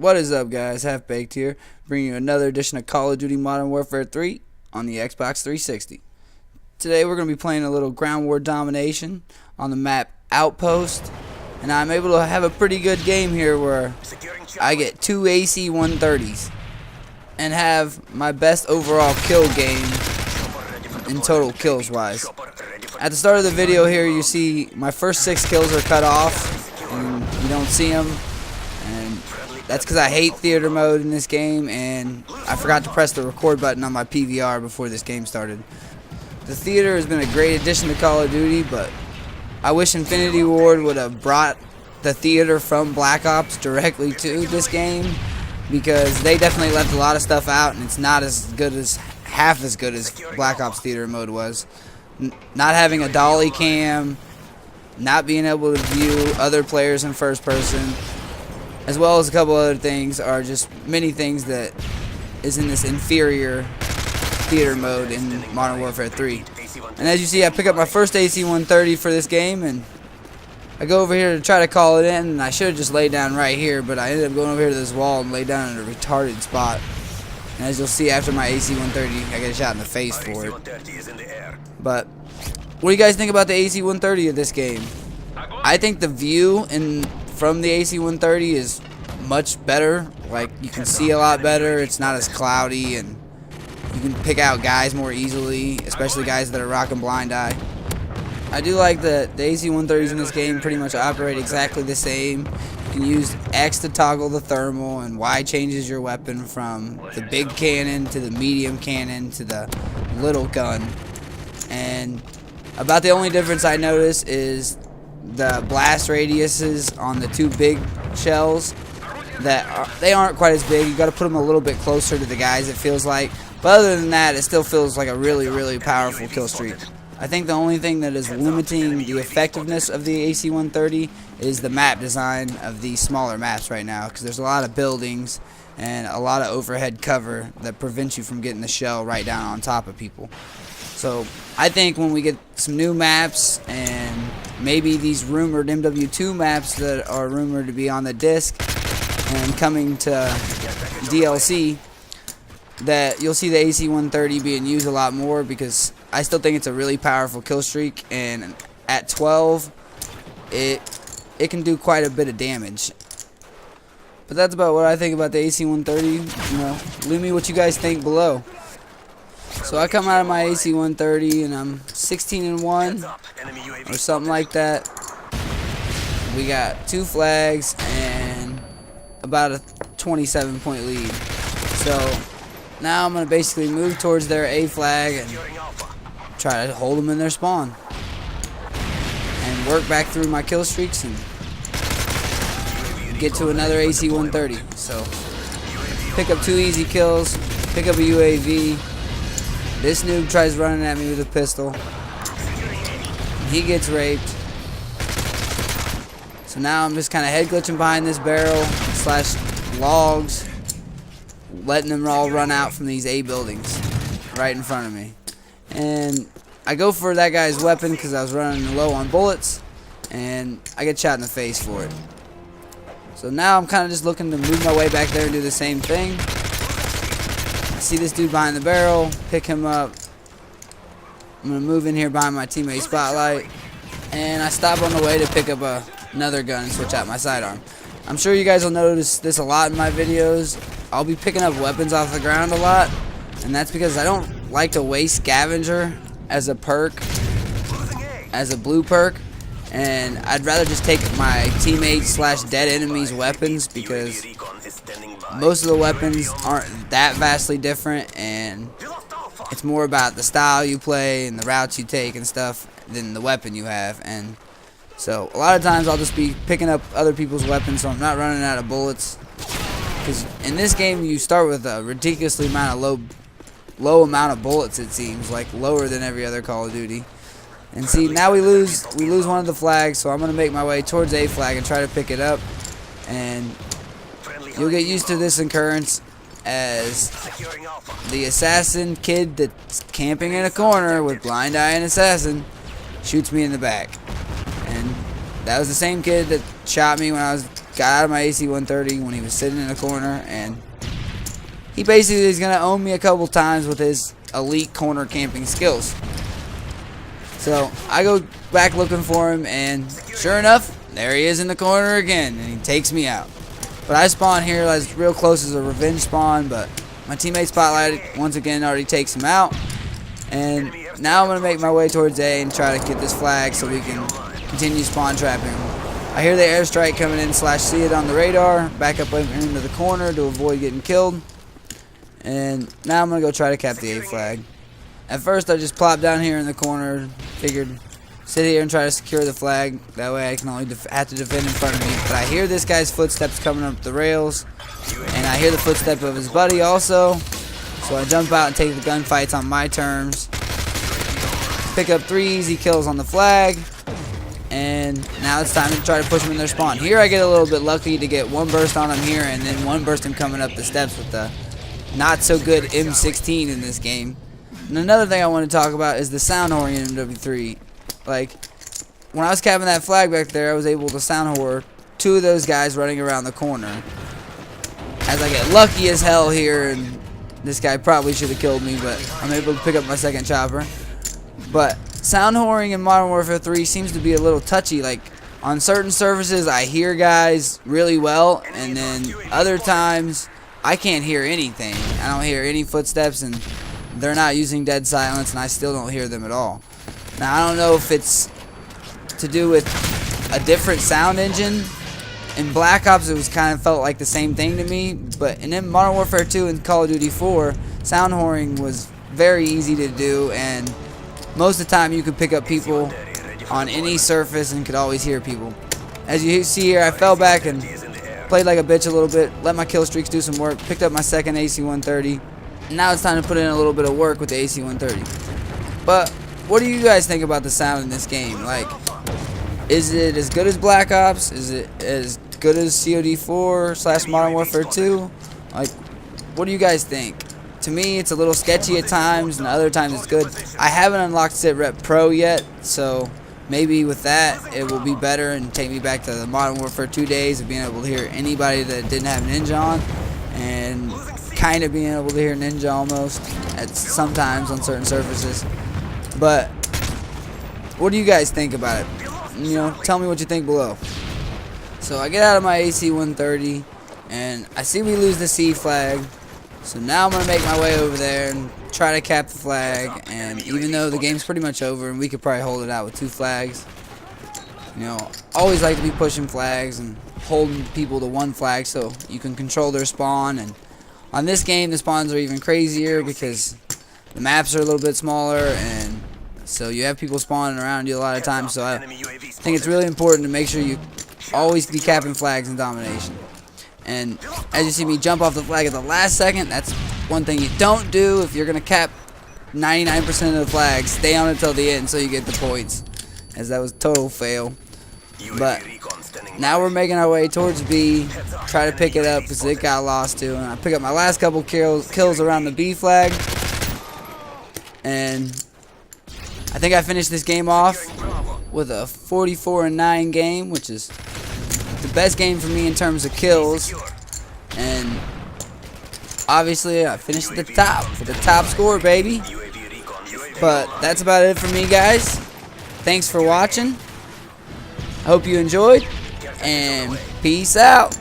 What is up, guys? Half Baked here, bringing you another edition of Call of Duty Modern Warfare 3 on the Xbox 360. Today we're going to be playing a little ground war domination on the map Outpost, and I'm able to have a pretty good game here where I get 2 ac130's and have my best overall kill game in total kills wise. At the start of the video here, you see my first 6 kills are cut off and you don't see them, and that's because I hate theater mode in this game, and I forgot to press the record button on my PVR before this game started. The theater has been a great addition to Call of Duty, but I wish Infinity Ward would have brought the theater from Black Ops directly to this game, because they definitely left a lot of stuff out, and it's not as good as half as good as Black Ops theater mode was. Not having a dolly cam, not being able to view other players in first person, as well as a couple other things, are just many things that is in this inferior theater mode in Modern Warfare 3. And as you see, I pick up my first AC-130 for this game, and I go over here to try to call it in, and I should have just laid down right here, but I ended up going over here to this wall and laid down in a retarded spot. And as you'll see, after my AC-130, I get a shot in the face for it. But what do you guys think about the AC-130 of this game? I think the view from the AC-130 is much better. Like, you can see a lot better. It's not as cloudy, and you can pick out guys more easily, especially guys that are rocking blind eye. I do like that the AC-130s in this game pretty much operate exactly the same. You can use X to toggle the thermal, and Y changes your weapon from the big cannon to the medium cannon to the little gun. And about the only difference I notice is the blast radiuses on the 2 big shells. They aren't quite as big. You got to put them a little bit closer to the guys, it feels like. But other than that, it still feels like a really powerful kill streak. I think the only thing that is limiting the effectiveness of the AC-130 is the map design of these smaller maps right now, because there's a lot of buildings and a lot of overhead cover that prevents you from getting the shell right down on top of people. So I think when we get some new maps, and maybe these rumored MW2 maps that are rumored to be on the disc and coming to DLC, that you'll see the AC-130 being used a lot more, because I still think it's a really powerful kill streak, and at 12 it can do quite a bit of damage. But that's about what I think about the AC-130. You know, leave me what you guys think below. So I come out of my AC-130 and I'm 16-1 or something like that. We got 2 flags and about a 27-point lead. So now I'm going to basically move towards their A flag and try to hold them in their spawn and work back through my kill streaks and get to another AC-130. So pick up 2 easy kills, pick up a UAV. This noob tries running at me with a pistol. He gets raped. So now I'm just kind of head glitching behind this barrel / logs, letting them all run out from these A buildings right in front of me. And I go for that guy's weapon because I was running low on bullets, and I get shot in the face for it. So now I'm kind of just looking to move my way back there and do the same thing. See this dude behind the barrel, pick him up. I'm going to move in here behind my teammate spotlight, and I stop on the way to pick up another gun and switch out my sidearm. I'm sure you guys will notice this a lot in my videos. I'll be picking up weapons off the ground a lot, and that's because I don't like to waste scavenger as a perk, as a blue perk, and I'd rather just take my teammates / dead enemies' weapons, because most of the weapons aren't that vastly different, and it's more about the style you play and the routes you take and stuff than the weapon you have. And so a lot of times I'll just be picking up other people's weapons so I'm not running out of bullets, because in this game you start with a ridiculously low amount of bullets, it seems like, lower than every other Call of Duty. And see, now we lose one of the flags, so I'm going to make my way towards A flag and try to pick it up. And you'll get used to this occurrence as the assassin kid that's camping in a corner with blind eye and assassin shoots me in the back. And that was the same kid that shot me when I was got out of my AC-130 when he was sitting in a corner, and he basically is going to own me a couple times with his elite corner camping skills. So I go back looking for him, and sure enough, there he is in the corner again, and he takes me out. But I spawn here as real close as a revenge spawn, but my teammate Spotlight once again already takes him out. And now I'm going to make my way towards A and try to get this flag so we can continue spawn trapping. I hear the airstrike coming in / see it on the radar. Back up into the corner to avoid getting killed. And now I'm going to go try to cap the A flag. At first I just plopped down here in the corner. Figured sit here and try to secure the flag. That way I can only have to defend in front of me. But I hear this guy's footsteps coming up the rails. And I hear the footstep of his buddy also. So I jump out and take the gunfights on my terms. Pick up 3 easy kills on the flag. And now it's time to try to push them in their spawn. Here I get a little bit lucky to get one burst on him here, and then one burst him coming up the steps with the not so good M16 in this game. And another thing I want to talk about is the sound whoring in MW3. Like, when I was capping that flag back there, I was able to sound whore 2 of those guys running around the corner. As I get lucky as hell here, and this guy probably should have killed me, but I'm able to pick up my second chopper. But sound whoring in Modern Warfare 3 seems to be a little touchy. Like, on certain services I hear guys really well, and then other times I can't hear anything. I don't hear any footsteps, and they're not using dead silence, and I still don't hear them at all. Now, I don't know if it's to do with a different sound engine. In Black Ops, it was kind of felt like the same thing to me, but in Modern Warfare 2 and Call of Duty 4, sound whoring was very easy to do, and most of the time you could pick up people on any surface and could always hear people. As you see here, I fell back and played like a bitch a little bit, let my kill streaks do some work, picked up my second AC-130, and now it's time to put in a little bit of work with the AC-130. But what do you guys think about the sound in this game? Like, is it as good as Black Ops? Is it as good as COD4 / Modern Warfare 2? Like, what do you guys think? To me, it's a little sketchy at times, and other times it's good. I haven't unlocked SitRep Pro yet, so maybe with that, it will be better and take me back to the Modern Warfare 2 days of being able to hear anybody that didn't have Ninja on, and kind of being able to hear Ninja almost at sometimes on certain surfaces. But what do you guys think about it? You know, tell me what you think below. So I get out of my AC-130, and I see we lose the C flag. So now I'm going to make my way over there and try to cap the flag. And even though the game's pretty much over and we could probably hold it out with 2 flags, you know, always like to be pushing flags and holding people to 1 flag so you can control their spawn. And on this game, the spawns are even crazier because the maps are a little bit smaller, and so you have people spawning around you a lot of times. So I think it's really important to make sure you always be capping flags in Domination. And as you see me jump off the flag at the last second, that's one thing you don't do. If you're going to cap 99% of the flags, stay on it till the end so you get the points, as that was a total fail. But now we're making our way towards B, try to pick it up because it got lost too. And I pick up my last couple kills around the B flag. And I think I finished this game off with a 44-9 game, which is the best game for me in terms of kills. And obviously I finished at the top with the top score, baby. But that's about it for me, guys. Thanks for watching. I hope you enjoyed, and peace out.